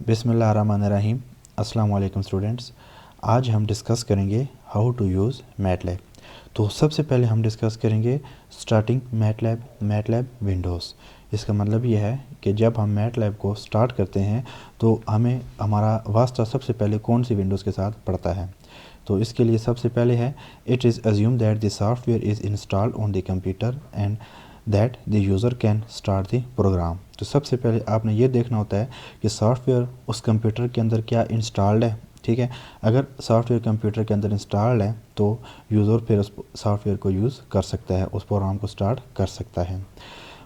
बिस्मिल्लाहिर्रहमानिर्रहीम। अस्सलाम वालेकुम स्टूडेंट्स। आज हम डिस्कस करेंगे हाउ टू यूज़ मैटलैब। तो सबसे पहले हम डिस्कस करेंगे स्टार्टिंग मैटलैब विंडोज़। इसका मतलब ये है कि जब हम मैटलैब को स्टार्ट करते हैं तो हमें हमारा वास्ता सबसे पहले कौन सी विंडोज़ के साथ पड़ता है। तो इसके लिए सबसे पहले है it is assume that the software is installed on the computer and that the user can start the program. तो सबसे पहले आपने ये देखना होता है कि सॉफ्टवेयर उस कंप्यूटर के अंदर क्या इंस्टॉल्ड है। ठीक है, अगर सॉफ्टवेयर कंप्यूटर के अंदर इंस्टॉल्ड है तो यूज़र फिर उस सॉफ्टवेयर को यूज़ कर सकता है, उस प्रोग्राम को स्टार्ट कर सकता है।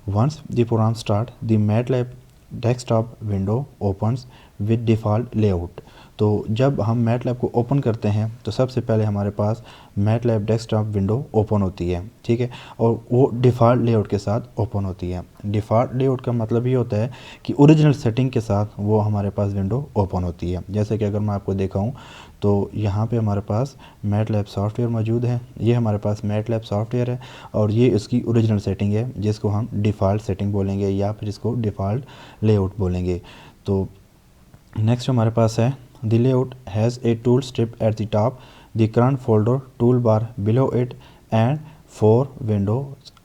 Once the program start the MATLAB desktop window opens with default layout. तो जब हम मैटलैब को ओपन करते हैं तो सबसे पहले हमारे पास मैटलैब डेस्कटॉप विंडो ओपन होती है। ठीक है, और वो डिफ़ॉल्ट लेआउट के साथ ओपन होती है। डिफ़ॉल्ट लेआउट का मतलब ये होता है कि ओरिजिनल सेटिंग के साथ वो हमारे पास विंडो ओपन होती है। जैसे कि अगर मैं आपको दिखाऊं तो यहाँ पे हमारे पास मैटलैब सॉफ्टवेयर मौजूद है, ये हमारे पास मैटलैब सॉफ्टवेयर है और ये इसकी ओरिजिनल सेटिंग है जिसको हम डिफ़ॉल्ट सेटिंग बोलेंगे या फिर इसको डिफ़ॉल्ट लेआउट बोलेंगे। तो नेक्स्ट हमारे पास है the layout has a tool strip eight the top, the current folder tool bar below it and 4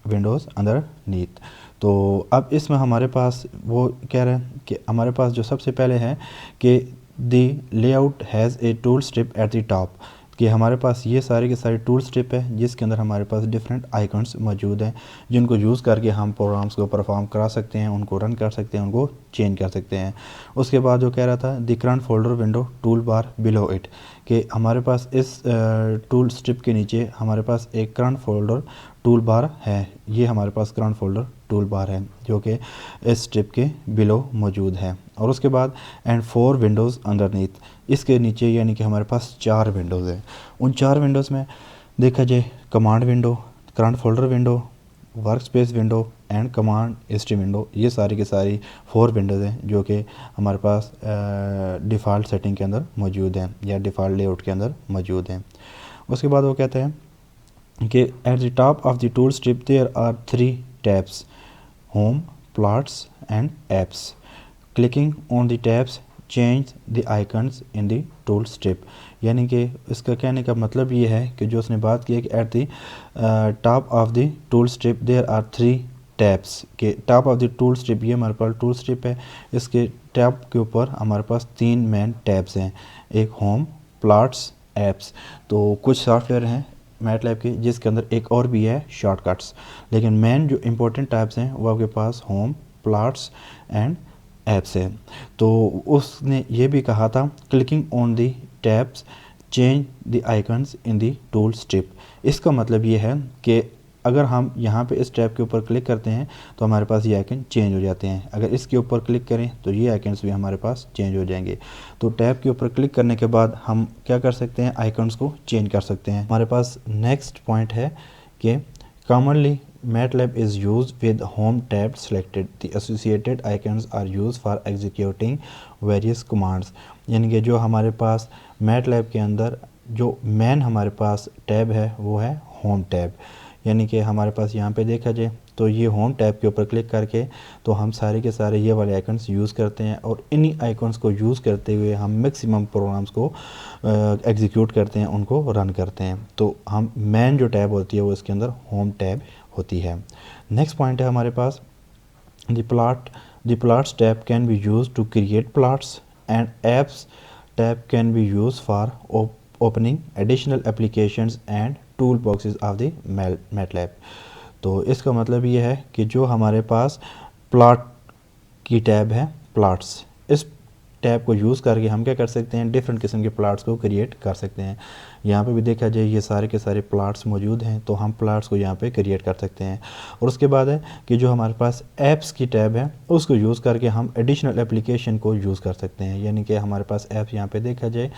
Windows underneath. तो अब इसमें हमारे पास वो कह रहे हैं कि हमारे पास जो सबसे पहले है कि the layout has a tool strip eight the top, कि हमारे पास ये सारी के सारी टूल स्ट्रिप है जिसके अंदर हमारे पास डिफरेंट आइकन्स मौजूद हैं जिनको यूज़ करके हम प्रोग्राम्स को परफॉर्म करा सकते हैं, उनको रन कर सकते हैं, उनको चेंज कर सकते हैं। उसके बाद जो कह रहा था the current folder window tool bar below it, कि हमारे पास इस टूल स्ट्रिप के नीचे हमारे पास एक करंट फोल्डर टूल बार है। ये हमारे पास करंट फोल्डर टूल बार है जो कि इस स्ट्रिप के बिलो मौजूद है। और उसके बाद एंड 4 विंडोज़ अंडरनीथ, इसके नीचे यानी कि हमारे पास 4 विंडोज़ हैं। उन 4 विंडोज़ में देखा जाए command window, current folder window, work space window and command history window, ये सारी की सारी 4 विंडोज़ हैं जो कि हमारे पास डिफ़ॉल्ट सेटिंग के अंदर मौजूद हैं या डिफ़ॉल्ट लेआउट के अंदर मौजूद हैं। उसके बाद वो कहते हैं कि at the top of the tool strip there are 3 tabs, home, plots and apps. Clicking on the tabs change the icons in the tool strip. यानी कि इसका कहने का मतलब ये है कि जो उसने बात की है कि at the top of the tool strip there are 3 tabs, के top of the tool strip, ये हमारे पास टूल स्ट्रिप है, इसके टैब के ऊपर हमारे पास 3 मेन टैब्स हैं, एक होम, प्लॉट्स, एप्स। तो कुछ सॉफ्टवेयर हैं मैटलैब के जिसके अंदर एक और भी है शॉर्टकट्स, लेकिन मेन जो इंपॉर्टेंट टैब्स हैं वो आपके पास होम, प्लॉट्स एंड ऐप्स है। तो उसने ये भी कहा था clicking on the tabs change the icons in the tool strip. इसका मतलब ये है कि अगर हम यहाँ पे इस टैब के ऊपर क्लिक करते हैं तो हमारे पास ये आइकन चेंज हो जाते हैं, अगर इसके ऊपर क्लिक करें तो ये आइकन्स भी हमारे पास चेंज हो जाएंगे। तो टैब के ऊपर क्लिक करने के बाद हम क्या कर सकते हैं, आइकन्स को चेंज कर सकते हैं। हमारे पास नेक्स्ट पॉइंट है कि commonly MATLAB is used with home tab selected. The associated icons are used for executing various commands. यानी कि जो हमारे पास MATLAB के अंदर जो मेन हमारे पास टैब है वो है होम टैब। यानी कि हमारे पास यहाँ पे देखा जाए तो ये होम टैब के ऊपर क्लिक करके तो हम सारे के सारे ये वाले आइकन्स यूज़ करते हैं और इन्हीं आइकन्स को यूज़ करते हुए हम मैक्सिमम प्रोग्राम्स को एग्जीक्यूट करते हैं, उनको रन करते हैं। तो हम मेन जो टैब होती है वो इसके अंदर होम टैब होती है। नेक्स्ट पॉइंट है हमारे पास the plots tab can be use to create plots and apps tab can be use for opening additional applications and tool boxes of the MATLAB. तो इसका मतलब ये है कि जो हमारे पास प्लॉट की टैब है प्लॉट्स, इस टैब को यूज़ करके हम क्या कर सकते हैं, डिफरेंट किस्म के प्लॉट्स को क्रिएट कर सकते हैं। यहाँ पे भी देखा जाए ये सारे के सारे प्लॉट्स मौजूद हैं तो हम प्लॉट्स को यहाँ पे क्रिएट कर सकते हैं। और उसके बाद है कि जो हमारे पास ऐप्स की टैब है उसको यूज़ करके हम एडिशनल एप्लीकेशन को यूज़ कर सकते हैं। यानी कि हमारे पास ऐप्स यहाँ पे देखा जाए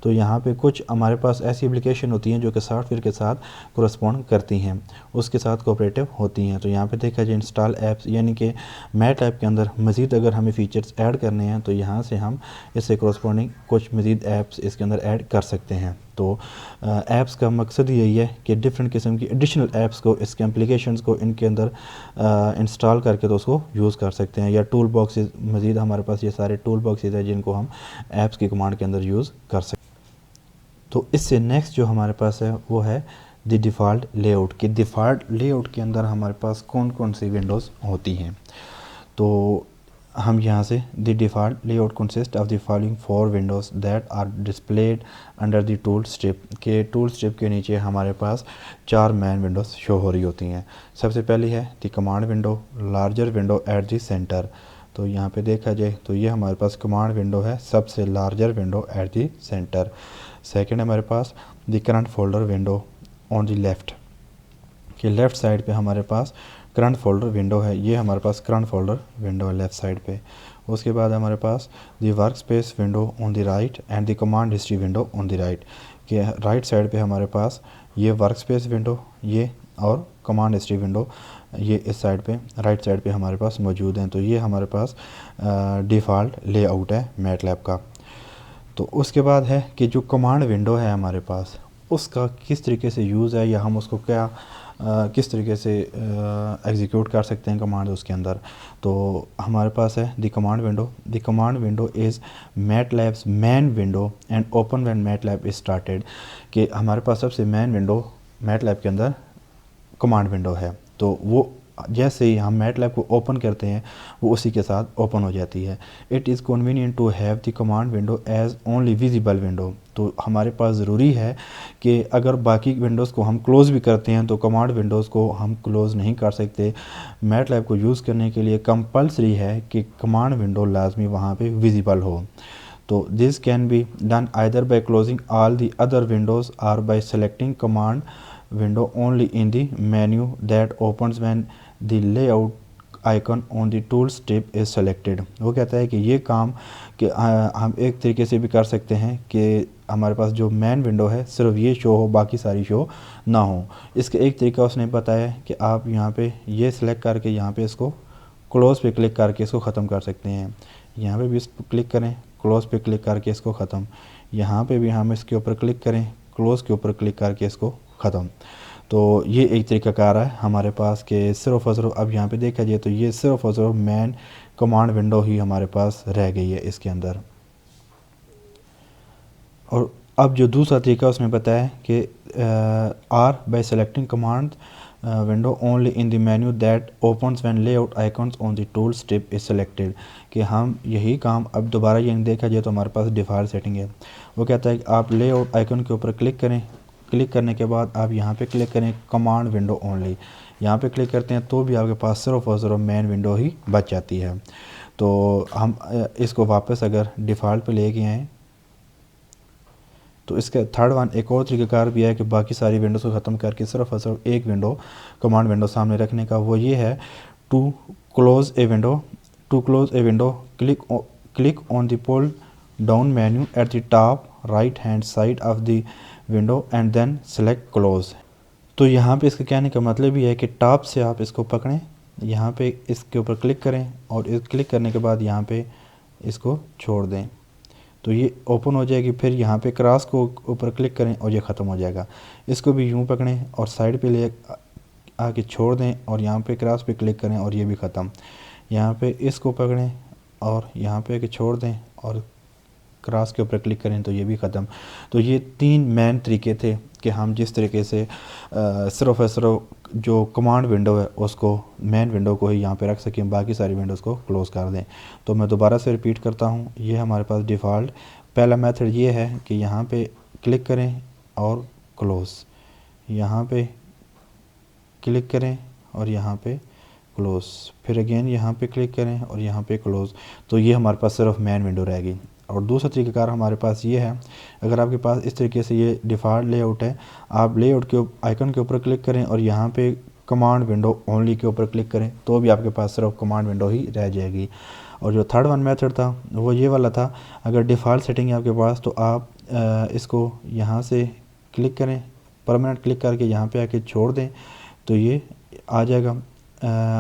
तो यहाँ पे कुछ हमारे पास ऐसी एप्लीकेशन होती हैं जो कि सॉफ्टवेयर के साथ कोरस्पॉन्ड करती हैं, उसके साथ कोऑपरेटिव होती हैं। तो यहाँ पे देखा जाए इंस्टॉल ऐप्स, यानी कि मैटलैब के अंदर मज़ीद अगर हमें फ़ीचर्स ऐड करने हैं तो यहाँ से हम इससे कोरस्पॉन्डिंग कुछ मज़ीद ऐप्स इसके अंदर ऐड कर सकते हैं। तो ऐप्स का मकसद यही है कि डिफरेंट किस्म की एडिशनल ऐप्स को, इसके एप्लीकेशंस को इनके अंदर इंस्टॉल करके तो उसको यूज़ कर सकते हैं, या टूल बॉक्सेस, मज़ीद हमारे पास ये सारे टूल बॉक्सेस हैं जिनको हम ऐप्स की कमांड के अंदर यूज़ कर सकते हैं। तो इससे नेक्स्ट जो हमारे पास है वो है द डिफ़ॉल्ट लेआउट। कि डिफ़ॉल्ट लेआउट के अंदर हमारे पास कौन कौन सी विंडोज़ होती हैं। तो हम यहाँ से the default layout consist of the following 4 windows that are displayed under the tool strip. के टूल स्ट्रिप के नीचे हमारे पास 4 मेन विंडोज़ शो हो रही होती हैं। सबसे पहली है the command window, larger window at the centre. तो यहाँ पे देखा जाए तो ये हमारे पास कमांड विंडो है, सबसे larger window at the center. Second हमारे पास the current folder window on the left, कि लेफ़्ट साइड पे हमारे पास करंट फोल्डर विंडो है, ये हमारे पास करंट फोल्डर विंडो है लेफ़्ट साइड पे। उसके बाद हमारे पास the workspace window on the right and the command history window on the right, कि राइट साइड पे हमारे पास ये वर्क स्पेस विंडो ये और कमांड हिस्ट्री विंडो ये इस साइड पे राइट साइड पे हमारे पास मौजूद हैं। तो ये हमारे पास डिफ़ॉल्ट लेआउट है मैटलैब का। तो उसके बाद है कि जो कमांड विंडो है हमारे पास उसका किस तरीके से यूज़ है, या हम उसको क्या किस तरीके से एग्जीक्यूट कर सकते हैं कमांड उसके अंदर। तो हमारे पास है the command window. The command window is MATLAB's main window and open when MATLAB is started, कि हमारे पास सबसे मैन विंडो मैटलैब के अंदर कमांड विंडो है। तो वो जैसे ही हम मैटलैब को ओपन करते हैं वो उसी के साथ ओपन हो जाती है। It is convenient to have the command window as only visible window. तो हमारे पास ज़रूरी है कि अगर बाकी विंडोज़ को हम क्लोज़ भी करते हैं तो कमांड विंडोज़ को हम क्लोज़ नहीं कर सकते। मैटलैब को यूज़ करने के लिए कंपल्सरी है कि कमांड विंडो लाजमी वहाँ पे विजिबल हो। तो this can be done either by closing all the other windows और by selecting command window only in the menu that opens when the layout icon on the tool strip is selected। वो कहता है कि ये काम कि हम एक तरीके से भी कर सकते हैं कि हमारे पास जो मेन विंडो है सिर्फ ये शो हो, बाकी सारी शो ना हो। इसका एक तरीका उसने बताया कि आप यहाँ पे ये सिलेक्ट करके यहाँ पे इसको क्लोज़ पे क्लिक करके इसको ख़त्म कर सकते हैं। यहाँ पे भी इस पर क्लिक करें, क्लोज़ पे क्लिक करके इसको ख़त्म। यहाँ पे भी हम इसके ऊपर क्लिक करें, क्लोज़ के ऊपर क्लिक करके इसको ख़त्म। तो ये एक तरीक़ाकार है हमारे पास कि सिर्फ़ और सिर्फ अब यहाँ पे देखा जाए तो ये सिर्फ़ और सिर्फ मैन कमांड विंडो ही हमारे पास रह गई है इसके अंदर। और अब जो दूसरा तरीका उसने बताया कि or by selecting command window only in the menu that opens when layout icons on the tool strip is selected, कि हम यही काम अब दोबारा ये देखा जाए तो हमारे पास डिफ़ॉल्ट सेटिंग है। वो कहता है कि आप लेआउट आइकन के ऊपर क्लिक करें, क्लिक करने के बाद आप यहाँ पे क्लिक करें कमांड विंडो ओनली, यहाँ पे क्लिक करते हैं तो भी आपके पास सिर्फ और सिर्फ मेन विंडो ही बच जाती है। तो हम इसको वापस अगर डिफ़ॉल्ट पे लेके आएँ तो इसका थर्ड वन एक और तरीक़ाकार भी है कि बाकी सारी विंडोज़ को ख़त्म करके सिर्फ और सिर्फ एक विंडो कमांड विंडो सामने रखने का। वो ये है to close a window. To close a window click on the pull down menu at the top right hand side of the window and then select close. तो यहाँ पे इसका कहने का मतलब ये है कि टॉप से आप इसको पकड़ें, यहाँ पे इसके ऊपर क्लिक करें और इस क्लिक करने के बाद यहाँ पे इसको छोड़ दें तो ये ओपन हो जाएगी। फिर यहाँ पे क्रॉस को ऊपर क्लिक करें और ये ख़त्म हो जाएगा। इसको भी यूँ पकड़ें और साइड पे ले आके छोड़ दें और यहाँ पे क्रॉस पे क्लिक करें और ये भी ख़त्म। यहाँ पे इसको पकड़ें और यहाँ पे आके छोड़ दें और क्रॉस के ऊपर क्लिक करें तो ये भी ख़त्म। तो ये 3 मेन तरीके थे कि हम जिस तरीके से सिर्फ और सिर्फ जो कमांड विंडो है उसको मेन विंडो को ही यहाँ पे रख सकें, बाकी सारी विंडोज़ को क्लोज़ कर दें। तो मैं दोबारा से रिपीट करता हूँ, ये हमारे पास डिफ़ॉल्ट पहला मेथड ये है कि यहाँ पे क्लिक करें और क्लोज़, यहाँ पे क्लिक करें और यहाँ पे क्लोज़, फिर अगेन यहाँ पे क्लिक करें और यहाँ पे क्लोज़। तो ये हमारे पास सिर्फ मेन विंडो रहेगी। और दूसरा तरीक़ाकार हमारे पास ये है, अगर आपके पास इस तरीके से ये डिफ़ॉल्ट लेआउट है, आप लेआउट के आइकन के ऊपर क्लिक करें और यहाँ पे कमांड विंडो ओनली के ऊपर क्लिक करें तो भी आपके पास सिर्फ कमांड विंडो ही रह जाएगी। और जो थर्ड वन मेथड था वो ये वाला था, अगर डिफ़ॉल्ट सेटिंग है आपके पास तो आप इसको यहाँ से क्लिक करें, परमानेंट क्लिक करके यहाँ पे आके छोड़ दें तो ये आ जाएगा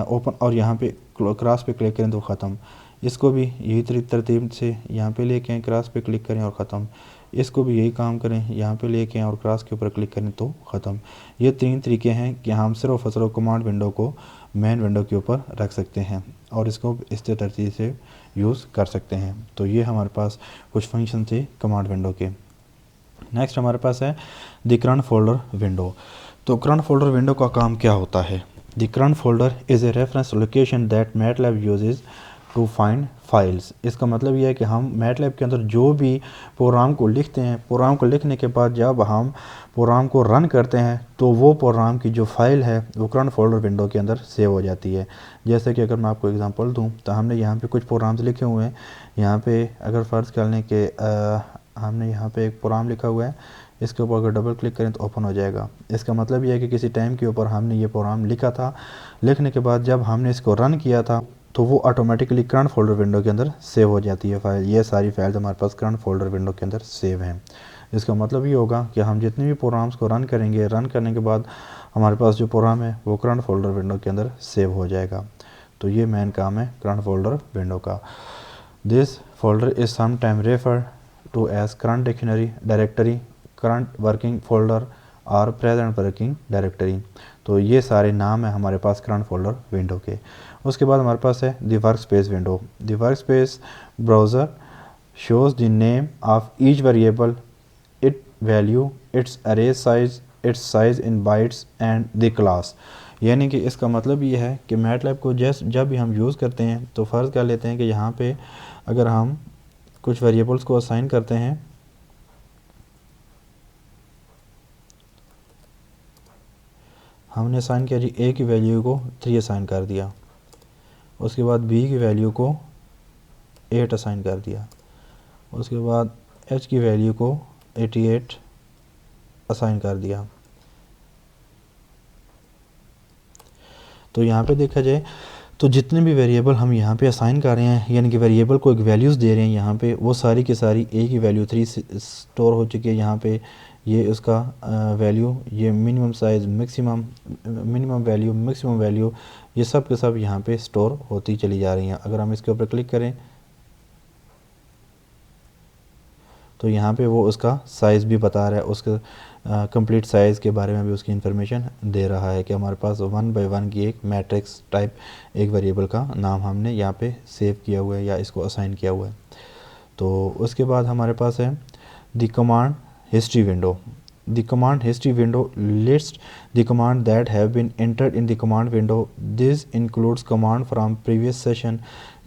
ओपन, और यहाँ पे क्रॉस पे क्लिक करें तो ख़त्म। इसको भी यही तरतीब से यहाँ पे लेके आएँ, क्रॉस पे क्लिक करें और ख़त्म। इसको भी यही काम करें, यहाँ पे लेके आएँ और क्रॉस के ऊपर क्लिक करें तो ख़त्म। ये 3 तरीके हैं कि हम सिर्फ और सिर्फ कमांड विंडो को मेन विंडो के ऊपर रख सकते हैं और इसको इस तरतीब से यूज़ कर सकते हैं। तो ये हमारे पास कुछ फंक्शन थे कमांड विंडो के। नेक्स्ट हमारे पास है द करंट फोल्डर विंडो। तो करंट फोल्डर विंडो का काम क्या होता है? The current folder is a reference location that MATLAB uses to find files. इसका मतलब यह है कि हम मैटलैब के अंदर जो भी प्रोग्राम को लिखते हैं, प्रोग्राम को लिखने के बाद जब हम प्रोग्राम को रन करते हैं तो वो प्रोग्राम की जो फाइल है वो करंट फोल्डर विंडो के अंदर सेव हो जाती है। जैसे कि अगर मैं आपको एग्जांपल दूं तो हमने यहाँ पे कुछ प्रोग्राम्स लिखे हुए हैं। यहाँ पे अगर फ़र्ज़ कर लें कि हमने यहाँ पे एक प्रोग्राम लिखा हुआ है, इसके ऊपर अगर डबल क्लिक करें तो ओपन हो जाएगा। इसका मतलब यह है कि किसी टाइम के ऊपर हमने ये प्रोग्राम लिखा था, लिखने के बाद जब हमने इसको रन किया था तो वो ऑटोमेटिकली करंट फोल्डर विंडो के अंदर सेव हो जाती है फाइल। ये सारी फाइल्स हमारे पास करंट फोल्डर विंडो के अंदर सेव हैं। इसका मतलब ये होगा कि हम जितने भी प्रोग्राम्स को रन करेंगे, रन करने के बाद हमारे पास जो प्रोग्राम है वो करंट फोल्डर विंडो के अंदर सेव हो जाएगा। तो ये मेन काम है करंट फोल्डर विंडो का। This folder is some time refer to as current dictionary directory, current working folder और प्रेजेंट वर्किंग डायरेक्टरी। तो ये सारे नाम है हमारे पास करंट फोल्डर विंडो के। उसके बाद हमारे पास है the workspace window. The workspace browser shows the name of each variable, it value, its array size, its size in bytes and the class. यानी कि इसका मतलब ये है कि मैटलैब को जब भी हम यूज़ करते हैं तो फ़र्ज़ कर लेते हैं कि यहाँ पे अगर हम कुछ वेरिएबल्स को असाइन करते हैं, हमने असाइन किया जी ए की वैल्यू को 3 असाइन कर दिया, उसके बाद बी की वैल्यू को 8 असाइन कर दिया, उसके बाद एच की वैल्यू को 88 असाइन कर दिया। तो यहाँ पे देखा जाए तो जितने भी वेरिएबल हम यहाँ पे असाइन कर रहे हैं, यानी कि वेरिएबल को एक वैल्यूज़ दे रहे हैं यहाँ पे, वो सारी की सारी ए की वैल्यू 3 स्टोर हो चुकी है यहाँ पे। ये उसका वैल्यू, ये minimum size, minimum value, maximum value, ये सब के सब यहाँ पे स्टोर होती चली जा रही हैं। अगर हम इसके ऊपर क्लिक करें तो यहाँ पे वो उसका साइज़ भी बता रहा है, उसके कंप्लीट साइज़ के बारे में भी उसकी इन्फॉर्मेशन दे रहा है कि हमारे पास 1 बाय 1 की एक मैट्रिक्स टाइप एक वेरिएबल का नाम हमने यहाँ पे सेव किया हुआ है या इसको असाइन किया हुआ है। तो उसके बाद हमारे पास है the command history window. The command history window lists the command that have been entered in the command window. This includes command from previous session.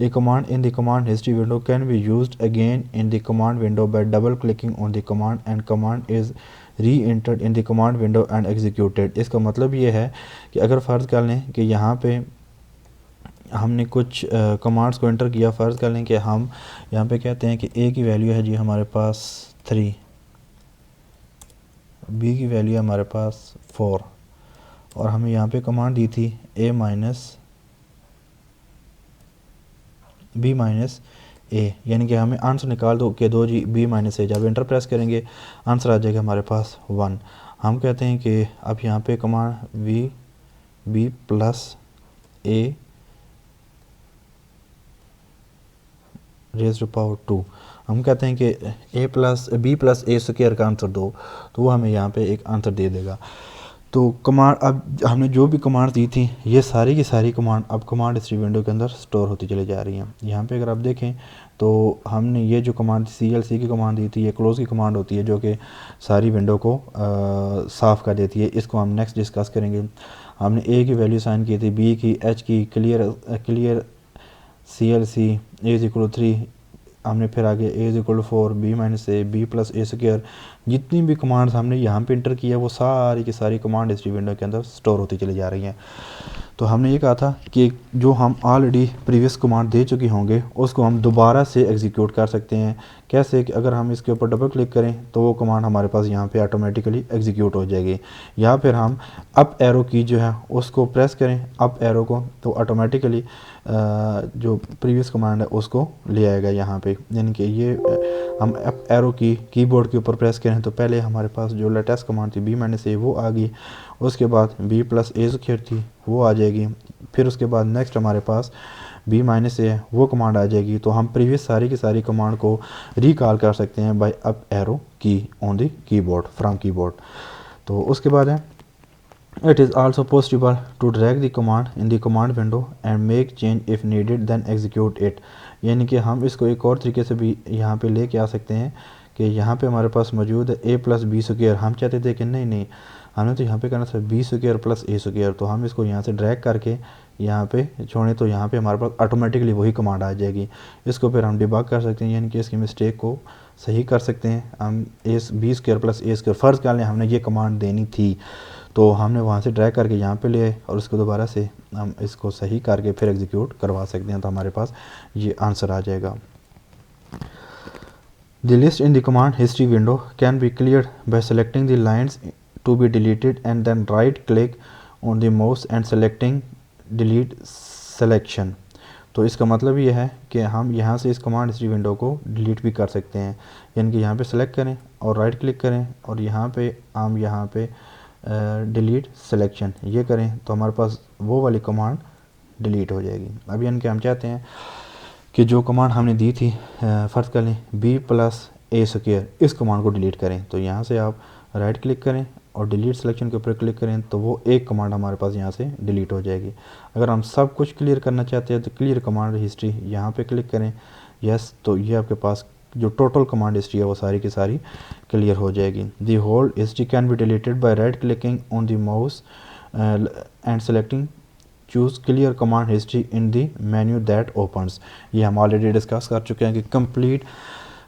A command in the command history window can be used again in the command window by double clicking on the command and command is re-entered in the command window and executed. इसका मतलब ये है कि अगर फ़र्ज़ कर लें कि यहाँ पे हमने कुछ कमांड्स को एंटर किया, फ़र्ज़ कर लें कि हम यहाँ पे कहते हैं कि ए की वैल्यू है जी हमारे पास 3, बी की वैल्यू हमारे पास 4 और हमें यहाँ पे कमांड दी थी बी माइनस ए, यानी कि हमें आंसर निकाल दो कि दो जी बी माइनस ए। जब एंटर प्रेस करेंगे आंसर आ जाएगा हमारे पास 1। हम कहते हैं कि अब यहाँ पे command b plus a raise to power 2, हम कहते हैं कि बी प्लस ए स्क्वायर का आंसर दो, तो वो हमें यहाँ पे एक आंसर दे देगा। तो कमांड, अब हमने जो भी कमांड दी थी ये सारी की सारी कमांड अब कमांड हिस्ट्री विंडो के अंदर स्टोर होती चली जा रही हैं। यहाँ पे अगर आप देखें तो हमने ये जो कमांड CLC की कमांड दी थी, ये क्लोज़ की कमांड होती है जो कि सारी विंडो को साफ़ कर देती है। इसको हम नेक्स्ट डिस्कस करेंगे। हमने ए की वैल्यू साइन की थी, बी की, एच की, clear CLC A is equal 3, हमने फिर आगे A is equal 4, B minus A, B plus A square, जितनी भी कमांड्स हमने यहाँ पे इंटर किया वो सारी की सारी कमांड हिस्ट्री विंडो के अंदर स्टोर होती चली जा रही हैं। तो हमने ये कहा था कि जो हम ऑलरेडी प्रीवियस कमांड दे चुके होंगे उसको हम दोबारा से एग्जीक्यूट कर सकते हैं। कैसे कि अगर हम इसके ऊपर डबल क्लिक करें तो वो कमांड हमारे पास यहाँ पे ऑटोमेटिकली एग्जीक्यूट हो जाएगी, या फिर हम अप एरो की जो है उसको प्रेस करें, अप एरो को, तो ऑटोमेटिकली जो प्रीवियस कमांड है उसको ले आएगा यहाँ पे। यानी कि ये हम अप एरो की कीबोर्ड के ऊपर प्रेस करें तो पहले हमारे पास जो लेटेस्ट कमांड थी बी माइनस ए वो आ गई, उसके बाद बी प्लस ए स्क्वायर थी वो आ जाएगी, फिर उसके बाद नेक्स्ट हमारे पास b माइनस ए है वो कमांड आ जाएगी। तो हम प्रीवियस सारी की सारी कमांड को रिकॉल कर सकते हैं बाय अप एरो की on the keyboard from keyboard. तो उसके बाद है It is also possible to drag the command in the command window and make change if needed then execute it। यानी कि हम इसको एक और तरीके से भी यहाँ पे लेके आ सकते हैं कि यहाँ पे हमारे पास मौजूद है a प्लस बी स्क्वायर। हम चाहते थे कि नहीं हमने तो यहाँ पे करना था बी स्क्वायर प्लस ए स्क्वायर। तो हम इसको यहाँ से ड्रैग करके यहाँ पे छोड़ें तो यहाँ पे हमारे पास ऑटोमेटिकली वही कमांड आ जाएगी। इसको फिर हम डिबग कर सकते हैं, यानी कि इसकी मिस्टेक को सही कर सकते हैं। हम बी स्क्वायर प्लस ए स्क्वायर फ़र्ज़ कर लें हमने ये कमांड देनी थी, तो हमने वहाँ से ड्रैग करके यहाँ पे ले आए और उसको दोबारा से हम इसको सही करके फिर एग्जीक्यूट करवा सकते हैं। तो हमारे पास ये आंसर आ जाएगा। The list in the command history window can be cleared by selecting the lines to be deleted and then right click on the mouse and selecting delete selection. तो इसका मतलब ये है कि हम यहाँ से इस कमांड हिस्ट्री विंडो को डिलीट भी कर सकते हैं, यानी कि यहाँ पे सेलेक्ट करें और राइट क्लिक करें और यहाँ पे हम यहाँ पे डिलीट सिलेक्शन ये करें तो हमारे पास वो वाली कमांड डिलीट हो जाएगी। अब यानी कि हम चाहते हैं कि जो कमांड हमने दी थी फ़र्ज़ कर लें बी प्लस ए स्क्वायर, इस कमांड को डिलीट करें। तो यहाँ से आप राइट क्लिक करें और डिलीट सिलेक्शन के ऊपर क्लिक करें तो वो एक कमांड हमारे पास यहाँ से डिलीट हो जाएगी। अगर हम सब कुछ क्लियर करना चाहते हैं तो क्लियर कमांड हिस्ट्री यहाँ पे क्लिक करें यस, तो ये आपके पास जो टोटल कमांड हिस्ट्री है वो सारी की सारी क्लियर हो जाएगी। The whole history can be deleted by right clicking on the mouse and selecting choose clear command history in the menu that opens. ये हम ऑलरेडी डिस्कस कर चुके हैं कि कंप्लीट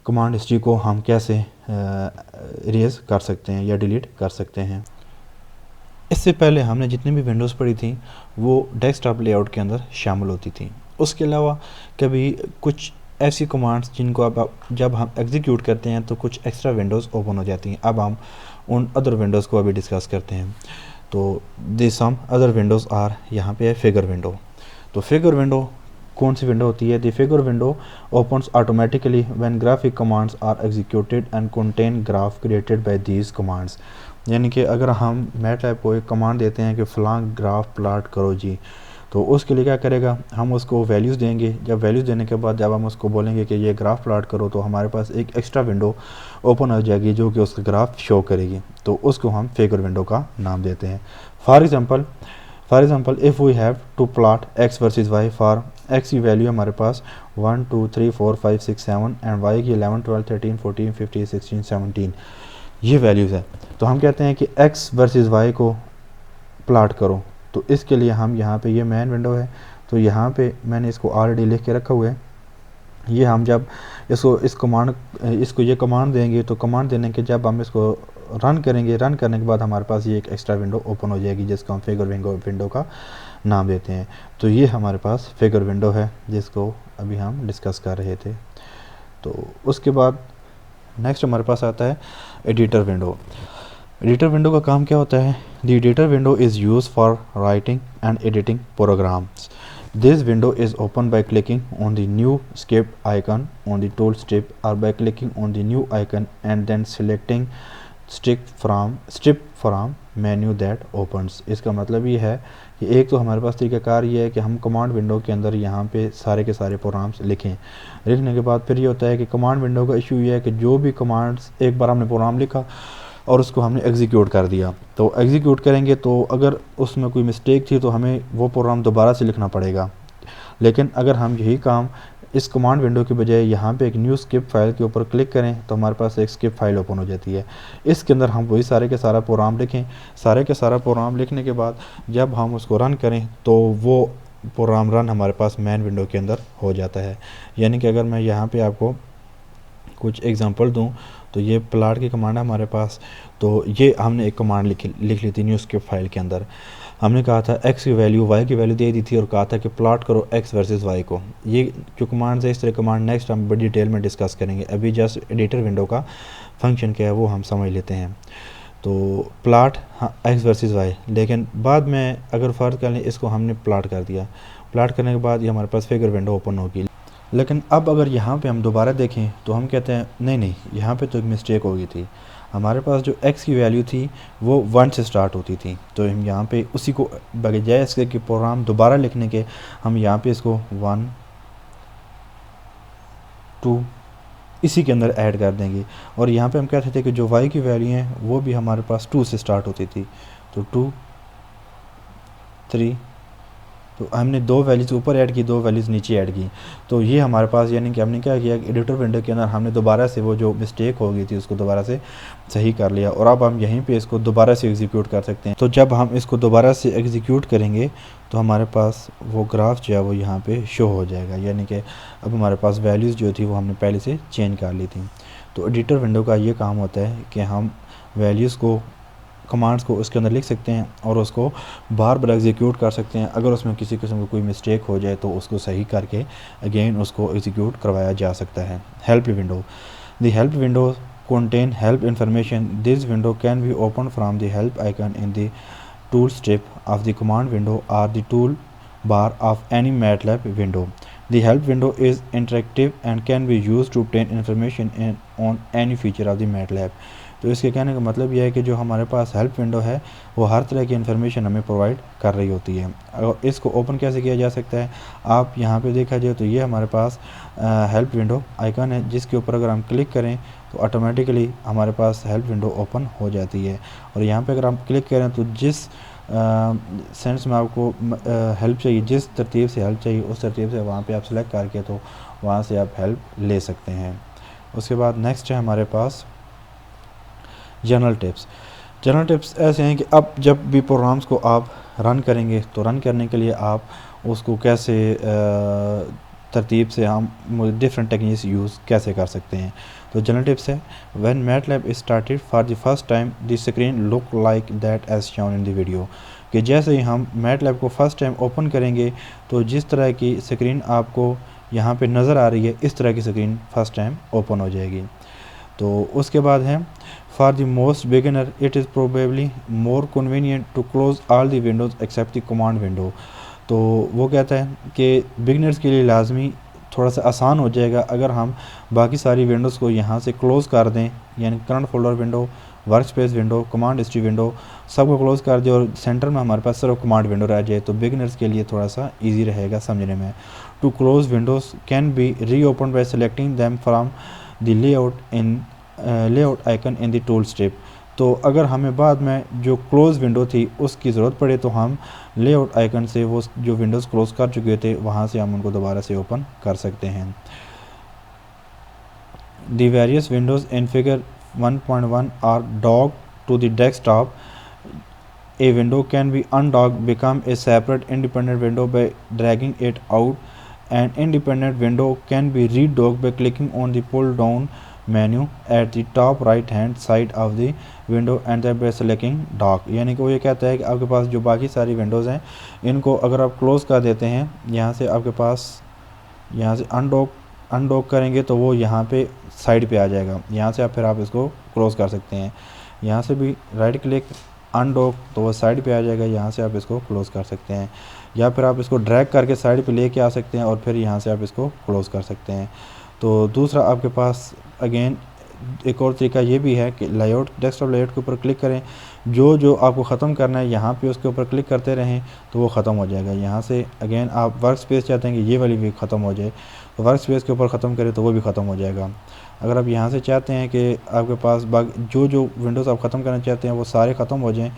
कमांड हिस्ट्री को हम कैसे इरेज कर सकते हैं या डिलीट कर सकते हैं। इससे पहले हमने जितनी भी विंडोज़ पढ़ी थी वो डेस्कटॉप लेआउट के अंदर शामिल होती थी। उसके अलावा कभी कुछ ऐसी कमांड्स जिनको अब जब हम एग्जीक्यूट करते हैं तो कुछ एक्स्ट्रा विंडोज़ ओपन हो जाती हैं। अब हम उन अदर विंडोज़ को अभी डिस्कस करते हैं। तो this some other windows are, यहाँ पे है फिगर विंडो। तो फिगर विंडो कौन सी विंडो होती है? The figure window opens automatically when graphic commands are executed and contain graph created by these commands. यानी कि अगर हम मैटलैब को एक कमांड देते हैं कि फ़लाँ ग्राफ प्लाट करो जी, तो उसके लिए क्या करेगा, हम उसको वैल्यूज़ देंगे। जब वैल्यूज़ देने के बाद जब हम उसको बोलेंगे कि ये ग्राफ प्लाट करो तो हमारे पास एक एक्स्ट्रा विंडो ओपन हो जाएगी जो कि उसका ग्राफ शो करेगी। तो उसको हम फिगर विंडो का नाम देते हैं। For example if we have to plot x versus y, for x की वैल्यू हमारे पास 1 2 3 4 5 6 7 एंड वाई की 11 12 13 14 15 16 17 ये वैल्यूज़ है। तो हम कहते हैं कि एक्स वर्सेस वाई को प्लाट करो। तो इसके लिए हम यहाँ पे ये मेन विंडो है, तो यहाँ पे मैंने इसको ऑलरेडी लिख के रखा हुआ है। ये हम जब इसको ये कमांड देंगे तो कमांड देने के जब हम इसको रन करेंगे, रन करने के बाद हमारे पास ये एक एक्स्ट्रा विंडो ओपन हो जाएगी जिसको हम फिगर विंडो का नाम देते हैं। तो ये हमारे पास फिगर विंडो है जिसको अभी हम डिस्कस कर रहे थे। तो उसके बाद नेक्स्ट हमारे पास आता है एडिटर विंडो। एडिटर विंडो का काम क्या होता है? The editor window is use for writing and editing programs. This window is open by clicking on the new script icon on the tool strip और by clicking on the new icon and then selecting strip from menu that opens. इसका मतलब ये है कि एक तो हमारे पास तरीकाकार ये है कि हम कमांड विंडो के अंदर यहाँ पे सारे के सारे प्रोग्राम्स लिखें। लिखने के बाद फिर ये होता है कि कमांड विंडो का इशू ये है कि जो भी कमांड्स एक बार हमने प्रोग्राम लिखा और उसको हमने एग्जीक्यूट कर दिया, तो एग्जीक्यूट करेंगे तो अगर उसमें कोई मिस्टेक थी तो हमें वो प्रोग्राम दोबारा से लिखना पड़ेगा। लेकिन अगर हम यही काम इस कमांड विंडो के बजाय यहाँ पे एक न्यू स्क्रिप्ट फाइल के ऊपर क्लिक करें तो हमारे पास एक स्क्रिप्ट फाइल ओपन हो जाती है। इसके अंदर हम वही सारे के सारा प्रोग्राम लिखें। सारे के सारा प्रोग्राम लिखने के बाद जब हम उसको रन करें तो वो प्रोग्राम रन हमारे पास मेन विंडो के अंदर हो जाता है। यानी कि अगर मैं यहाँ पे आपको कुछ एग्जांपल दूं तो ये प्लाट की कमांड है हमारे पास। तो ये हमने एक कमांड लिख ली थी न्यू स्क्रिप्ट फाइल के अंदर। हमने कहा था एक्स की वैल्यू वाई की वैल्यू दे दी थी और कहा था कि प्लॉट करो एक्स वर्सेस वाई को। ये जो कमांड्स है इस तरह कमांड नेक्स्ट हम बड़ी डिटेल में डिस्कस करेंगे। अभी जस्ट एडिटर विंडो का फंक्शन क्या है वो हम समझ लेते हैं। तो प्लॉट एक्स वर्सेस वाई, लेकिन बाद में अगर फ़र्ज़ कर लें इसको हमने प्लॉट कर दिया, प्लॉट करने के बाद ये हमारे पास फिगर विंडो ओपन होगी। लेकिन अब अगर यहाँ पे हम दोबारा देखें तो हम कहते हैं नहीं यहाँ पे तो एक मिस्टेक हो गई थी। हमारे पास जो x की वैल्यू थी वो 1 से स्टार्ट होती थी, तो हम यहाँ पे उसी को बजाय इसके कि प्रोग्राम दोबारा लिखने के हम यहाँ पे इसको 1 2 इसी के अंदर ऐड कर देंगे। और यहाँ पे हम कहते थे कि जो y की वैल्यू है वो भी हमारे पास 2 से स्टार्ट होती थी, तो 2 3, तो हमने 2 वैल्यूज़ ऊपर ऐड की, 2 वैल्यूज़ नीचे ऐड की। तो ये हमारे पास यानी कि हमने क्या किया कि एडिटर विंडो के अंदर हमने दोबारा से वो जो मिस्टेक हो गई थी उसको दोबारा से सही कर लिया, और अब हम यहीं पे इसको दोबारा से एग्जीक्यूट कर सकते हैं। तो जब हम इसको दोबारा से एग्जीक्यूट करेंगे तो हमारे पास वो ग्राफ जो है वो यहाँ पे शो हो जाएगा, यानी कि अब हमारे पास वैल्यूज़ जो थी वो हमने पहले से चेंज कर ली थी। तो एडिटर विंडो का ये काम होता है कि हम वैल्यूज़ को, कमांड्स को उसके अंदर लिख सकते हैं और उसको बार बार एग्जीक्यूट कर सकते हैं। अगर उसमें किसी किस्म की कोई मिस्टेक हो जाए तो उसको सही करके अगेन उसको एग्जीक्यूट करवाया जा सकता है। Help window, the help window contain help information. This window can be opened from the help icon in the tool strip of the command window or the tool bar of any MATLAB window. The help window is interactive and can be used to obtain information on any feature of the MATLAB. तो इसके कहने का मतलब यह है कि जो हमारे पास हेल्प विंडो है वो हर तरह की इन्फॉर्मेशन हमें प्रोवाइड कर रही होती है। और इसको ओपन कैसे किया जा सकता है, आप यहाँ पे देखा जाए तो ये हमारे पास हेल्प विंडो आइकन है, जिसके ऊपर अगर हम क्लिक करें तो ऑटोमेटिकली हमारे पास हेल्प विंडो ओपन हो जाती है। और यहाँ पे अगर हम क्लिक करें तो जिस सेंस में आपको हेल्प चाहिए, जिस तरतीब से हेल्प चाहिए उस तरतीब से वहाँ पे आप सेलेक्ट करके तो वहाँ से आप हेल्प ले सकते हैं। उसके बाद नेक्स्ट है हमारे पास जनरल टिप्स। जनरल टिप्स ऐसे हैं कि अब जब भी प्रोग्राम्स को आप रन करेंगे तो रन करने के लिए आप उसको कैसे तरतीब से हम डिफरेंट टेक्निक्स यूज़ कैसे कर सकते हैं। तो जनरल टिप्स है, when MATLAB is started for the first time the screen look like that as shown in the video, कि जैसे ही हम MATLAB को फर्स्ट टाइम ओपन करेंगे तो जिस तरह की स्क्रीन आपको यहाँ पे नज़र आ रही है इस तरह की स्क्रीन फर्स्ट टाइम ओपन हो जाएगी। तो उसके बाद है, for the most beginner it is probably more convenient to close all the windows except the command window. तो वो कहता है कि बिगिनर्स के लिए लाजमी थोड़ा सा आसान हो जाएगा अगर हम बाकी सारी विंडोज़ को यहाँ से क्लोज़ कर दें, यानी current folder window, work space window, command history window सबको क्लोज़ कर दें और सेंटर में हमारे पास सिर्फ कमांड विंडो रह जाए, तो बिगिनर्स के लिए थोड़ा सा ईजी रहेगा समझने में। To close windows can be reopen by selecting them from the layout icon in the tool strip. तो अगर हमें बाद में जो क्लोज़ विंडो थी उसकी ज़रूरत पड़े तो हम लेआउट आइकन से वो जो विंडोज़ क्लोज़ कर चुके थे वहाँ से हम उनको दोबारा से ओपन कर सकते हैं। The various windows in figure 1.1 are docked to the desktop. A window can be undocked, become a separate independent window by dragging it out. An independent window can be redocked by clicking on the pull down menu at the top right hand side of the window and then by selecting dock। यानी कि वो ये कहता है कि आपके पास जो बाकी सारी विंडोज़ हैं इनको अगर आप क्लोज़ कर देते हैं यहाँ से, आपके पास यहाँ से अनडॉक करेंगे तो वो यहाँ पे साइड पे आ जाएगा, यहाँ से आप फिर आप इसको क्लोज़ कर सकते हैं। यहाँ से भी राइट क्लिक अनडॉक तो वो साइड पे आ जाएगा, यहाँ से आप इसको क्लोज़ कर सकते हैं, या फिर आप इसको ड्रैग करके साइड पे लेके आ सकते हैं और फिर यहाँ से आप इसको क्लोज़ कर सकते हैं। तो दूसरा आपके पास अगेन एक और तरीका ये भी है कि लेआउट, डेस्कटॉप लेआउट के ऊपर क्लिक करें, जो आपको ख़त्म करना है यहाँ पे उसके ऊपर क्लिक करते रहें तो वो ख़त्म हो जाएगा। यहाँ से अगेन आप वर्क स्पेस चाहते हैं कि ये वाली भी ख़त्म हो जाए तो वर्क स्पेस के ऊपर ख़त्म करें तो वो भी ख़त्म हो जाएगा। अगर आप यहाँ से चाहते हैं कि आपके पास जो विंडोज़ आप ख़त्म करना चाहते हैं वो सारे ख़त्म हो जाएं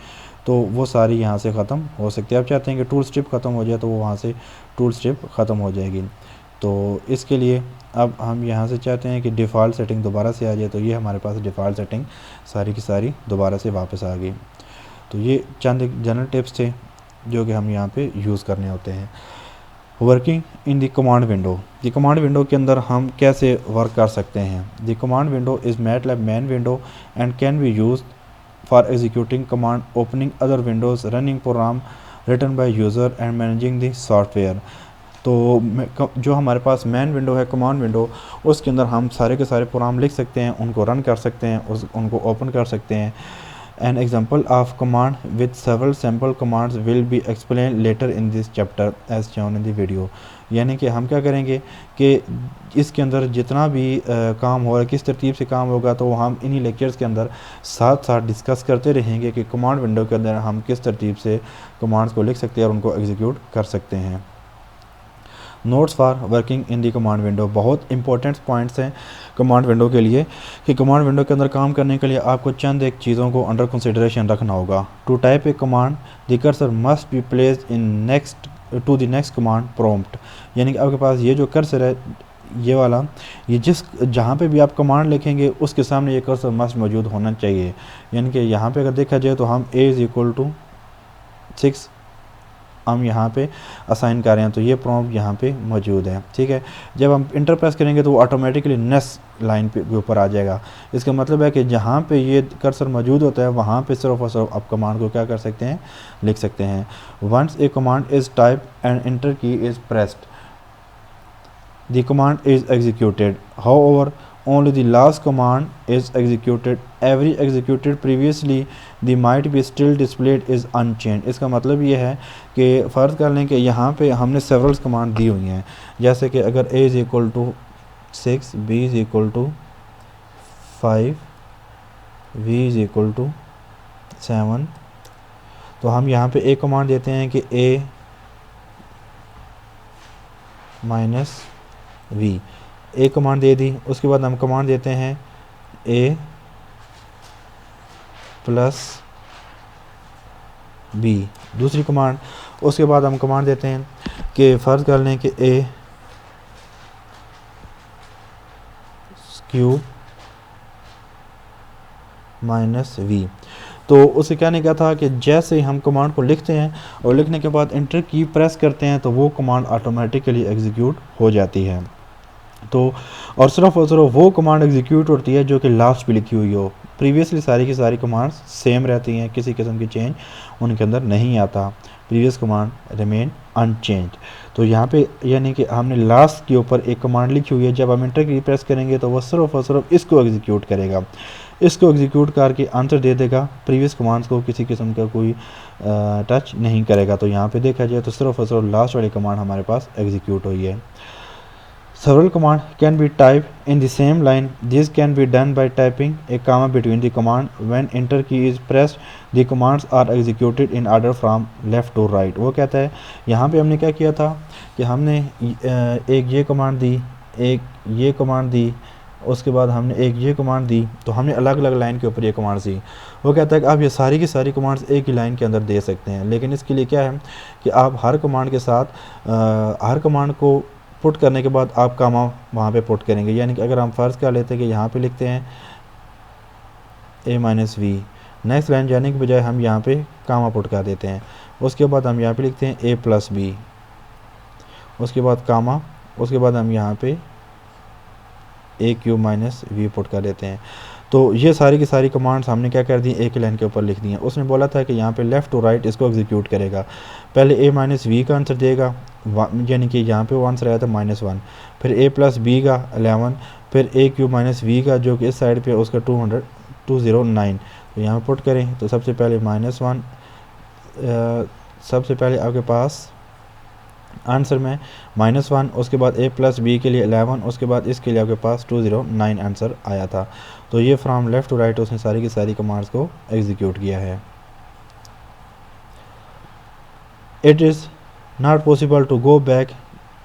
तो वो सारी यहाँ से ख़त्म हो सकती है। आप चाहते हैं कि टूल स्ट्रिप ख़त्म हो जाए तो वो वहाँ से टूल स्ट्रिप ख़त्म हो जाएगी। तो इसके लिए अब हम यहाँ से चाहते हैं कि डिफ़ॉल्ट सेटिंग दोबारा से आ जाए, तो ये हमारे पास डिफ़ॉल्ट सेटिंग सारी की सारी दोबारा से वापस आ गई। तो ये चंद जनरल टिप्स थे जो कि हम यहाँ पे यूज़ करने होते हैं। Working in the command window, the command window के अंदर हम कैसे वर्क कर सकते हैं। The command window is MATLAB main window and can be use for executing command, opening other windows, running program written by user and managing the software. तो जो हमारे पास मेन विंडो है, कमांड विंडो, उसके अंदर हम सारे के सारे प्रोग्राम लिख सकते हैं, उनको रन कर सकते हैं, उनको ओपन कर सकते हैं, An example of command with several sample commands will be explained later in this chapter as shown in the video. यानी कि हम क्या करेंगे कि इसके अंदर जितना भी काम हो रहा है, किस तरतीब से काम होगा, तो हम इन्हीं लेक्चर्स के अंदर साथ साथ डिस्कस करते रहेंगे कि कमांड विंडो के अंदर हम किस तरतीब से कमांड्स को लिख सकते हैं और उनको एग्जीक्यूट कर सकते हैं। Notes for working in the command window, बहुत इंपॉर्टेंट पॉइंट्स हैं कमांड विंडो के लिए कि कमांड विंडो के अंदर काम करने के लिए आपको चंद एक चीज़ों को अंडर कंसिडरेशन रखना होगा। To type a command the cursor must be placed in next to the next command prompt, यानी कि आपके पास ये जो कर्सर है ये वाला, ये जहाँ पे भी आप कमांड लिखेंगे उसके सामने ये कर्सर मस्ट मौजूद होना चाहिए। यानी कि यहाँ पे अगर देखा जाए तो हम a = 6 हम यहाँ पे असाइन कर रहे हैं, तो ये प्रॉम्प्ट यहाँ पे मौजूद है। ठीक है, जब हम इंटर प्रेस करेंगे तो वो ऑटोमेटिकली नेक्स्ट लाइन पे ऊपर आ जाएगा। इसका मतलब है कि जहाँ पे ये कर्सर मौजूद होता है वहाँ पे सिर्फ और सिर्फ आप कमांड को क्या कर सकते हैं, लिख सकते हैं। Once a command is type and enter key is pressed the command is executed. However, only the last command is executed. Every executed previously the might be still displayed is unchanged. इसका मतलब ये है कि फ़र्ज़ कर लें कि यहाँ पे हमने several कमांड दी हुई हैं, जैसे कि अगर a = 6, b = 5, v = 7, तो हम यहाँ पे एक कमांड देते हैं कि a - v, एक कमांड दे दी। उसके बाद हम कमांड देते हैं a + b, दूसरी कमांड। उसके बाद हम कमांड देते हैं कि फ़र्ज़ कर लें कि a³ - v। तो उसे कहने का था कि जैसे हम कमांड को लिखते हैं और लिखने के बाद इंटर की प्रेस करते हैं तो वो कमांड ऑटोमेटिकली एग्जीक्यूट हो जाती है। तो और सिर्फ वो कमांड एग्जीक्यूट होती है जो कि लास्ट पे लिखी हुई हो। प्रीवियसली सारी की सारी कमांड्स सेम रहती हैं, किसी किस्म की चेंज उनके अंदर नहीं आता। Previous command remain unchanged. तो यहाँ पे यानी कि हमने लास्ट के ऊपर एक कमांड लिखी हुई है, जब हम इंटर की प्रेस करेंगे तो वह सिर्फ और सिर्फ इसको एग्जीक्यूट करेगा। इसको एग्जीक्यूट करके आंसर दे देगा, प्रीवियस कमांड्स को किसी किस्म का कोई टच नहीं करेगा। तो यहाँ पे देखा जाए तो सिर्फ और सिर्फ लास्ट वाली कमांड हमारे पास एग्जीक्यूट हुई है। Several commands can be typed in the same line. This can be done by typing a comma between the command. When enter key is pressed, the commands are executed in order from left to right. वो कहता है यहाँ पे हमने क्या किया था कि हमने एक ये कमांड दी, एक ये कमांड दी, उसके बाद हमने एक ये कमांड दी, तो हमने अलग अलग लाइन के ऊपर ये कमांड दी। वो कहता है कि आप ये सारी की सारी कमांड्स एक ही लाइन के अंदर दे सकते हैं, लेकिन इसके लिए क्या है कि आप हर कमांड के साथ हर कमांड को पुट करने के बाद आप कामा वहाँ पे पुट करेंगे। यानी कि अगर हम फ़र्ज़ कर लेते हैं कि यहाँ पे लिखते हैं a - v, नेक्स्ट लाइन जाने के बजाय हम यहाँ पे कामा पुट कर देते हैं। उसके बाद हम यहाँ पे लिखते हैं a + b, उसके बाद कामा, उसके बाद हम यहाँ पे a³ - v पुट कर देते हैं। तो ये सारी की सारी कमांड्स हमने क्या कर दी, एक लाइन के ऊपर लिख दी हैं। उसने बोला था कि यहाँ पे लेफ़्ट टू राइट इसको एग्जीक्यूट करेगा। पहले a - v का आंसर देगा, यानी कि यहाँ पे वो आंसर आया था -1, फिर a + b का 11, फिर a³ - v का जो कि इस साइड पे उसका 209। तो यहाँ पुट करें तो सबसे पहले -1, सबसे पहले आपके पास आंसर में -1, उसके बाद a + b के लिए 11, उसके बाद इसके लिए आपके पास 209 आंसर आया था। तो ये फ्रॉम लेफ़्ट टू राइट उसने सारी की सारी कमांड्स को एग्जीक्यूट किया है। It is not possible to go back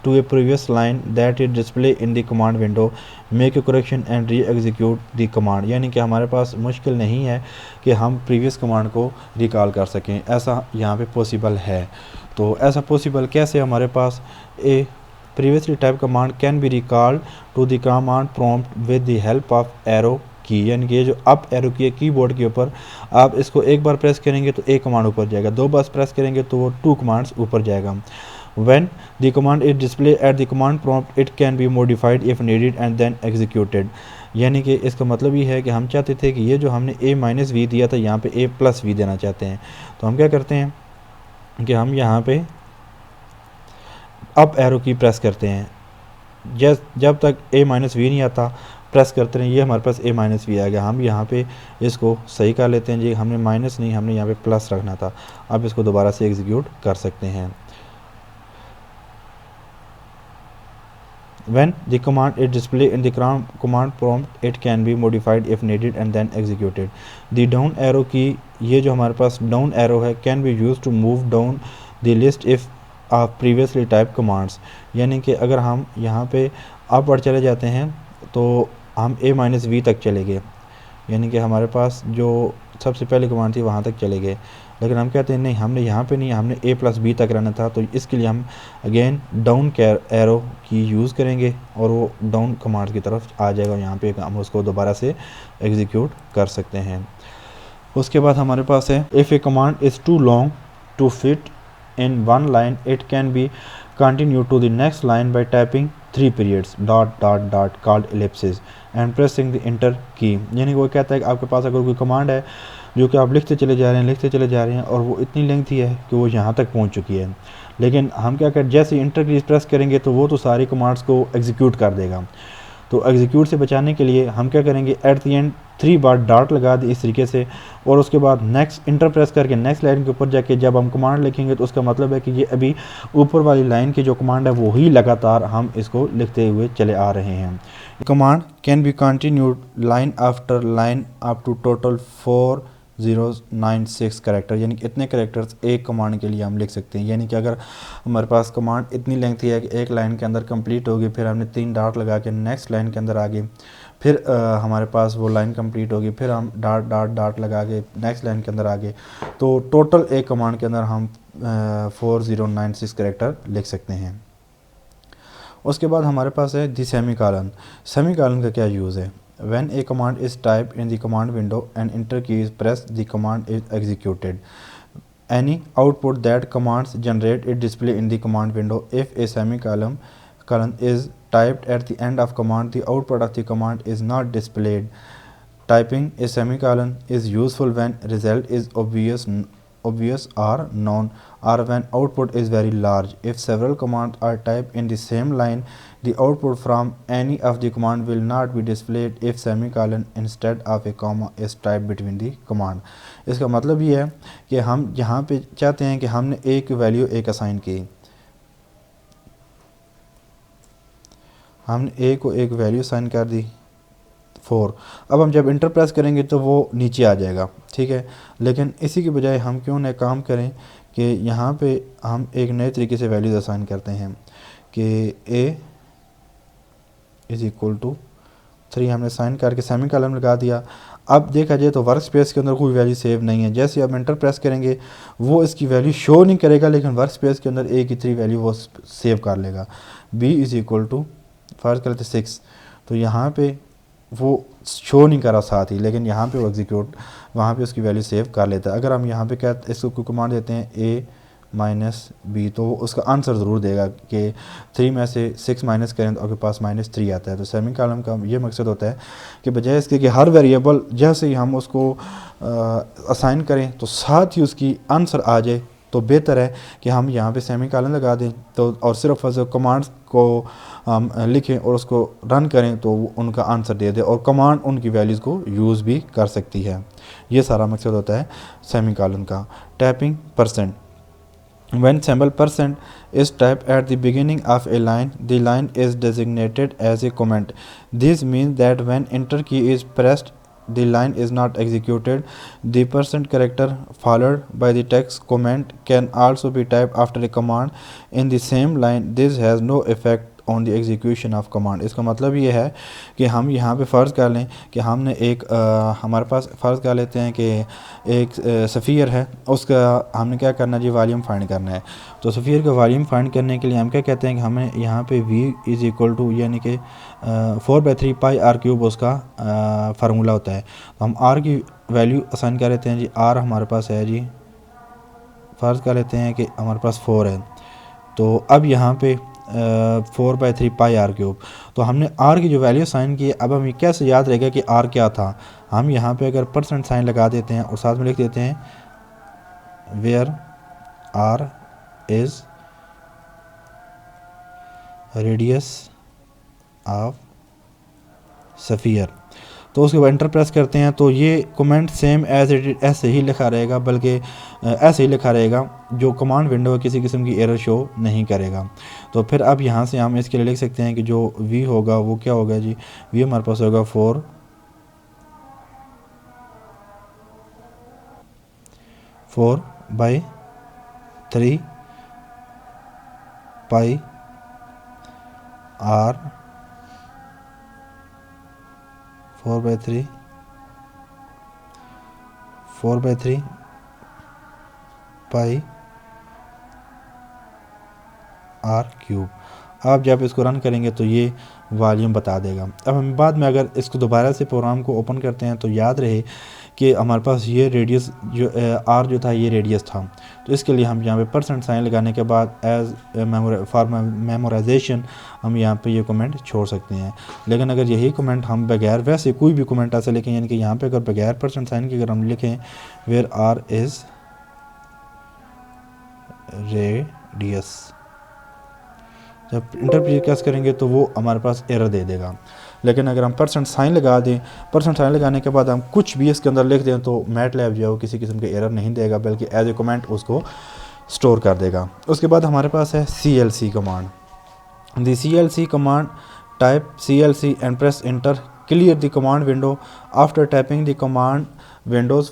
to a previous line that is display in the command window, make a correction and re-execute the command। यानी कि हमारे पास मुश्किल नहीं है कि हम प्रीवियस कमांड को रिकॉल कर सकें, ऐसा यहाँ पे पॉसिबल है। तो ऐसा पॉसिबल कैसे हमारे पास ए previously typed command can be recalled to the command prompt with the help of arrow की, यानी कि ये जो अप एरो की है कीबोर्ड के ऊपर, आप इसको एक बार प्रेस करेंगे तो एक कमांड ऊपर जाएगा, दो बार प्रेस करेंगे तो वो 2 कमांड्स ऊपर जाएगा। When the command is displayed at the command prompt, it can be modified if needed and then executed। यानी कि इसका मतलब ये है कि हम चाहते थे कि ये जो हमने a - v दिया था यहाँ पे a + v देना चाहते हैं। तो हम क्या करते हैं कि हम यहाँ पे अप एरो की प्रेस करते हैं, जब तक a - v नहीं आता प्रेस करते रहें, ये हमारे पास a-v आ गया। हम यहाँ पे इसको सही कर लेते हैं जी, हमने माइनस नहीं, हमने यहाँ पे प्लस रखना था। अब इसको दोबारा से एग्जीक्यूट कर सकते हैं। When the command is displayed in the command prompt, it can be modified if needed and then executed. The down arrow key, ये जो हमारे पास down arrow है, can be used to move down the list if of previously typed commands. यानी कि अगर हम यहाँ पे अपवर्ड चले जाते हैं तो हम a-v तक चले गए, यानी कि हमारे पास जो सबसे पहले कमांड थी वहाँ तक चले गए। लेकिन हम कहते हैं नहीं, हमने यहाँ पे नहीं, हमने a+b तक रहना था। तो इसके लिए हम अगेन डाउन एरो की यूज़ करेंगे और वो डाउन कमांड की तरफ आ जाएगा। यहाँ पे हम उसको दोबारा से एग्जीक्यूट कर सकते हैं। उसके बाद हमारे पास है if a command is too long to fit in one line, it can be continue to the next line by tapping 3 periods dot called ellipses and pressing the enter key. यानी वो कहता है कि आपके पास अगर कोई कमांड है जो कि आप लिखते चले जा रहे हैं और वो इतनी लेंथी है कि वो यहाँ तक पहुँच चुकी है, लेकिन हम क्या करें, जैसे इंटर की प्रेस करेंगे तो वो तो सारी कमांड्स को एग्जीक्यूट कर देगा। तो एग्जीक्यूट से बचाने के लिए हम क्या करेंगे, at the end 3 bar dot लगा दें इस तरीके से, और उसके बाद नेक्स्ट इंटर प्रेस करके नेक्स्ट लाइन के ऊपर जाके जब हम कमांड लिखेंगे तो उसका मतलब है कि ये अभी ऊपर वाली लाइन की जो कमांड है वो ही लगातार हम इसको लिखते हुए चले आ रहे हैं। Command can be continued line after line up to total 4096 character, यानी कि इतने कैरेक्टर्स एक कमांड के लिए हम लिख सकते हैं। यानी कि अगर हमारे पास कमांड इतनी लेंथी है कि एक लाइन के अंदर कंप्लीट होगी, फिर हमने 3 डॉट लगा के नेक्स्ट लाइन के अंदर आ गए, फिर हमारे पास वो लाइन कंप्लीट होगी, फिर हम डॉट लगा के नेक्स्ट लाइन के अंदर आ गए, तो टोटल एक कमांड के अंदर हम 4096 कैरेक्टर लिख सकते हैं। उसके बाद हमारे पास है दी सेमीकोलन। सेमीकोलन का क्या यूज़ है? When a command is typed in the command window and enter key is pressed, the command is executed. Any output that commands generate is displayed in the command window. If a semicolon is typed at the end of command, the output of the command is not displayed. Typing a semicolon is useful when result is obvious or known, or when output is very large. If several commands are typed in the same line, the output from any of the command will not be displayed if semicolon instead of a comma is typed between the command. इसका मतलब ये है कि हम यहाँ पे चाहते हैं कि हमने एक वैल्यू एक असाइन की, हमने a को एक वैल्यू असाइन कर दी 4। अब हम जब इंटर प्रेस करेंगे तो वो नीचे आ जाएगा, ठीक है। लेकिन इसी के बजाय हम क्यों ना काम करें कि यहाँ पे हम एक नए तरीके से वैल्यूज असाइन करते हैं कि a इज़ इक्वल टू 3 हमने साइन करके सेमीकोलन लगा दिया। अब देखा जाए तो वर्क स्पेस के अंदर कोई वैल्यू सेव नहीं है। जैसे आप इंटर प्रेस करेंगे वो इसकी वैल्यू शो नहीं करेगा, लेकिन वर्क स्पेस के अंदर a की 3 वैल्यू वो सेव कर लेगा। b इज़ इक्वल टू फर्ज करते 6, तो यहाँ पे वो शो नहीं करा साथ ही, लेकिन यहाँ पे वो एग्जीक्यूट वहाँ पे उसकी वैल्यू सेव कर लेता है। अगर हम यहाँ पे क्या इसको कोई कमांड देते हैं a-b, तो उसका आंसर ज़रूर देगा कि 3 में से 6 माइनस करें तो आपके पास -3 आता है। तो सेमीकोलन का ये मकसद होता है कि बजाय इसके कि हर वेरिएबल जैसे ही हम उसको असाइन करें तो साथ ही उसकी आंसर आ जाए, तो बेहतर है कि हम यहाँ पे सेमीकोलन लगा दें तो और सिर्फ कमांड्स को हम लिखें और उसको रन करें तो उनका आंसर दे दे और कमांड उनकी वैल्यूज़ को यूज़ भी कर सकती है। ये सारा मकसद होता है सेमीकोलन का। Typing %, when symbol % is typed at the beginning of a line, the line is designated as a comment. This means that when enter key is pressed, the line is not executed. The % character followed by the text comment can also be typed after a command in the same line. This has no effect on the execution of command. इसका मतलब ये है कि हम यहाँ पे फ़र्ज़ कर लें कि हमने एक हमारे पास फ़र्ज़ कर लेते हैं कि एक सफ़ियर है, उसका हमने क्या करना जी, वॉल्यूम फाइंड करना है। तो सफ़ियर का वॉल्यूम फाइंड करने के लिए हम क्या कहते हैं कि हमें यहाँ पे v इज़ इक्वल टू यानी कि 4/3 पाई r³ उसका फार्मूला होता है। तो हम r की वैल्यू असाइन कर लेते हैं जी। r हमारे पास है जी, फ़र्ज़ कर लेते हैं कि हमारे पास 4 है। तो अब यहाँ पे 4/3 पाई r³, तो हमने r की जो वैल्यू साइन की है। अब हमें कैसे याद रहेगा कि r क्या था? हम यहाँ पे अगर % साइन लगा देते हैं और साथ में लिख देते हैं where r is radius of sphere. तो उसके बाद एंटर प्रेस करते हैं तो ये कमेंट सेम एज इट ऐसे ही लिखा रहेगा, बल्कि ऐसे ही लिखा रहेगा। जो कमांड विंडो है किसी किस्म की एरर शो नहीं करेगा। तो फिर अब यहाँ से हम इसके लिए लिख सकते हैं कि जो वी होगा वो क्या होगा जी, वी हमारे पास होगा 4/3 पाई आर 4/3 पाई आर क्यूब। अब जब इसको रन करेंगे तो ये वॉल्यूम बता देगा। अब हम बाद में अगर इसको दोबारा से प्रोग्राम को ओपन करते हैं तो याद रहे कि हमारे पास ये रेडियस जो आर जो था ये रेडियस था। तो इसके लिए हम यहाँ पे परसेंट साइन लगाने के बाद एज फॉर मेमोराइजेशन हम यहाँ पे ये कमेंट छोड़ सकते हैं। लेकिन अगर यही कमेंट हम बगैर वैसे कोई भी कमेंट ऐसे लिखें, यानी कि यहाँ पे अगर बगैर परसेंट साइन के अगर हम लिखें वेयर आर इज़ रेडियस, जब इंटर प्रेस करेंगे तो वो हमारे पास एरर दे देगा। लेकिन अगर हम परसेंट साइन लगा दें, परसेंट साइन लगाने के बाद हम कुछ भी इसके अंदर लिख दें तो मैटलैब जो है वो किसी किस्म के एरर नहीं देगा, बल्कि एज ए कमेंट उसको स्टोर कर देगा। उसके बाद हमारे पास है CLC command. The CLC command type CLC and press inter, clear the command window. After typing the command Windows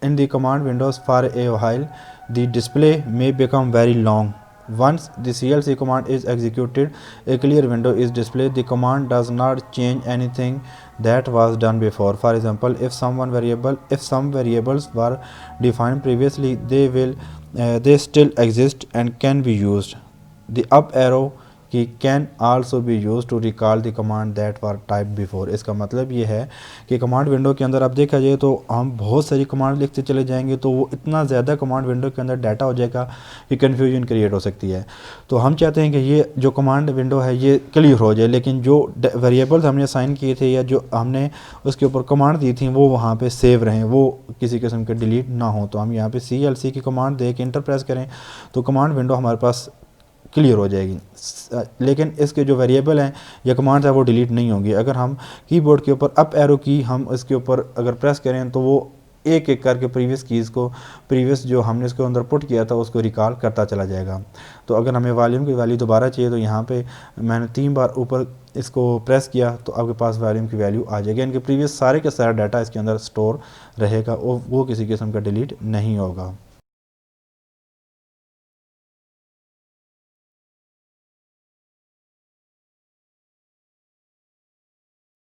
in the command windows for a while, the display may become very long. Once the CLC command is executed, a clear window is displayed. The command does not change anything that was done before. For example, if some variables were defined previously, they still exist and can be used. The up arrow कि can also be use to recall the command that were type before. इसका मतलब ये है कि command window के अंदर अब देखा जाए तो हम बहुत सारी कमांड लिखते चले जाएंगे तो वो इतना ज़्यादा कमांड विंडो के अंदर डाटा हो जाएगा कि कन्फ्यूजन क्रिएट हो सकती है। तो हम चाहते हैं कि ये जो कमांड विंडो है ये क्लियर हो जाए, लेकिन जो वेरिएबल्स हमने साइन किए थे या जो हमने उसके ऊपर कमांड दी थी वो वहाँ पर सेव रहें, वो किसी किस्म के डिलीट ना हो। तो हम यहाँ पर CLC की कमांड दे के इंटर प्रेस करें तो कमांड विंडो हमारे पास क्लियर हो जाएगी। लेकिन इसके जो वेरिएबल हैं या कमांड्स है वो डिलीट नहीं होंगी। अगर हम कीबोर्ड के ऊपर अप एरो की हम इसके ऊपर अगर प्रेस करें तो वो एक एक करके प्रीवियस जो हमने इसके अंदर पुट किया था उसको रिकॉल करता चला जाएगा। तो अगर हमें वॉल्यूम की वैल्यू दोबारा चाहिए तो यहाँ पे मैंने 3 बार ऊपर इसको प्रेस किया तो आपके पास वॉल्यूम की वैल्यू आ जाएगी, यानी कि प्रीवियस सारे के सारा डाटा इसके अंदर स्टोर रहेगा और वो किसी किस्म का डिलीट नहीं होगा।